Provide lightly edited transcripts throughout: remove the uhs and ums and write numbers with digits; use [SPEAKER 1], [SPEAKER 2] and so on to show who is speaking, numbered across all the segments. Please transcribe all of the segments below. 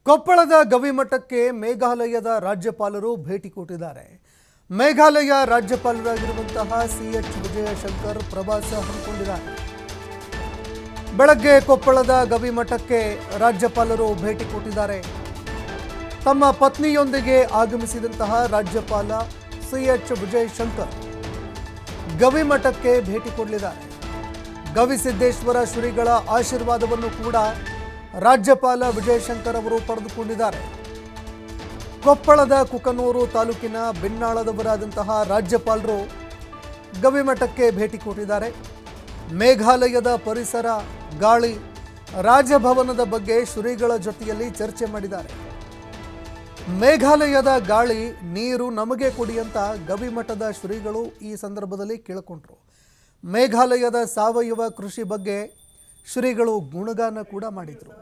[SPEAKER 1] ಕೊಪ್ಪಳದ ಗವಿಮಠಕ್ಕೆ ಮೇಘಾಲಯದ ರಾಜ್ಯಪಾಲರು ಭೇಟಿ ಕೊಟ್ಟಿದ್ದಾರೆ. ಮೇಘಾಲಯ ರಾಜ್ಯಪಾಲರಾಗಿರುವಂತಹ ಸಿಎಚ್ ವಿಜಯಶಂಕರ್ ಪ್ರವಾಸ ಹಮ್ಮಿಕೊಂಡಿದ್ದಾರೆ. ಬೆಳಗ್ಗೆ ಕೊಪ್ಪಳದ ಗವಿಮಠಕ್ಕೆ ರಾಜ್ಯಪಾಲರು ಭೇಟಿ ಕೊಟ್ಟಿದ್ದಾರೆ. ತಮ್ಮ ಪತ್ನಿಯೊಂದಿಗೆ ಆಗಮಿಸಿದಂತಹ ರಾಜ್ಯಪಾಲ ಸಿಎಚ್ ವಿಜಯಶಂಕರ್ ಗವಿಮಠಕ್ಕೆ ಭೇಟಿ ಕೊಡಲಿದ್ದಾರೆ. ಗವಿಸಿದ್ದೇಶ್ವರ ಶ್ರೀಗಳ ಆಶೀರ್ವಾದವನ್ನು ಕೂಡ ರಾಜ್ಯಪಾಲ ವಿಜಯಶಂಕರ್ ಅವರು ಪಡೆದುಕೊಂಡಿದ್ದಾರೆ. ಕೊಪ್ಪಳದ ಕುಕನೂರು ತಾಲೂಕಿನ ಬಿನ್ನಾಳದವರಾದಂತಹ ರಾಜ್ಯಪಾಲರು ಗವಿಮಠಕ್ಕೆ ಭೇಟಿ ಕೊಟ್ಟಿದ್ದಾರೆ. ಮೇಘಾಲಯದ ಪರಿಸರ, ಗಾಳಿ, ರಾಜಭವನದ ಬಗ್ಗೆ ಶ್ರೀಗಳ ಜೊತೆಯಲ್ಲಿ ಚರ್ಚೆ ಮಾಡಿದ್ದಾರೆ. ಮೇಘಾಲಯದ ಗಾಳಿ, ನೀರು ನಮಗೆ ಕೊಡಿ ಅಂತ ಗವಿಮಠದ ಶ್ರೀಗಳು ಈ ಸಂದರ್ಭದಲ್ಲಿ ಕೇಳಿಕೊಂಡ್ರು. ಮೇಘಾಲಯದ ಸಾವಯವ ಕೃಷಿ ಬಗ್ಗೆ ಶ್ರೀಗಳು ಗುಣಗಾನ ಕೂಡ ಮಾಡಿದರು.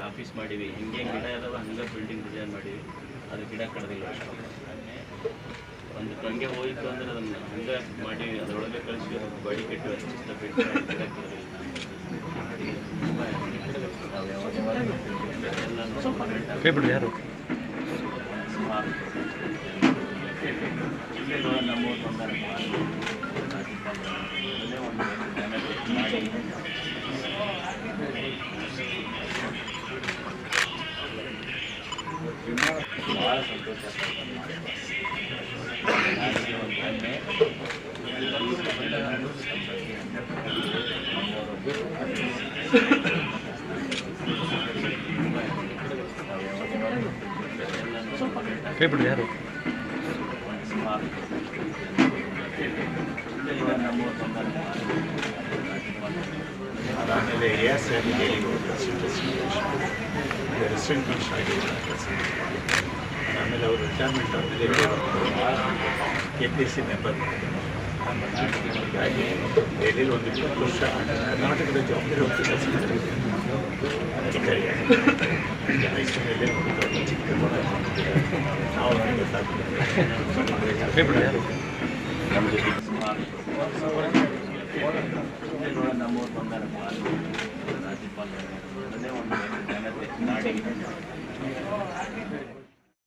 [SPEAKER 2] ಆಫೀಸ್ ಮಾಡಿವಿ, ಹಿಂಗೆ ಗಿಡ ಇದಾವೆ, ಹಂಗೆ ಬಿಲ್ಡಿಂಗ್ ಡಿಸೈನ್ ಮಾಡಿವಿ. ಅದು ಗಿಡ ಕಡ್ದಿಲ್ಲ, ಒಂದು ಹಂಗೆ ಹೋಯ್ತು ಅಂದ್ರೆ ಅದನ್ನು ಹಂಗೆ ಮಾಡಿ ಅದರೊಳಗೆ ಕಳಿಸಿ ಬಡಿ ಕೆಟ್ಟು ಗಿಡ ಕಡ್ದಿಲ್ಲ. ಯಾರು ನಮ್ಮೂರು ಬಂದಾರ ಭಾಳ ಸಂತೋಷ. ಕೈ ಬಿಡಿ ಯಾರು
[SPEAKER 3] ಆಮೇಲೆ ಎಸ್ ಆಮೇಲೆ ಅವರು ರಿಟೈರ್ಮೆಂಟ್ ಆದಮೇಲೆ KPSC ಮೆಂಬರ್ ಹಾಗಾಗಿ ಡೈಲಿಯಲ್ಲಿ ಒಂದು 20 ವರ್ಷ ಕರ್ನಾಟಕದ ಜವಾಬ್ದಾರಿ ಹೊತ್ತು ಕೆಲಸ ಮಾಡಿದ್ದೀವಿ. ಅಧಿಕಾರಿಯಾಗಿ ಹೈಸ್ಕೂಲಲ್ಲೇ ಒಂದು ಚಿಕ್ಕ ನಾವು ಗೊತ್ತಾಗ್ತದೆ.
[SPEAKER 2] ನಮ್ಮ ಜೊತೆ ನಮ್ಮೂರು ಬಂದಾರ ರಾಜ್ಯಪಾಲ ಒಂದು ನಾಡಿಗೆ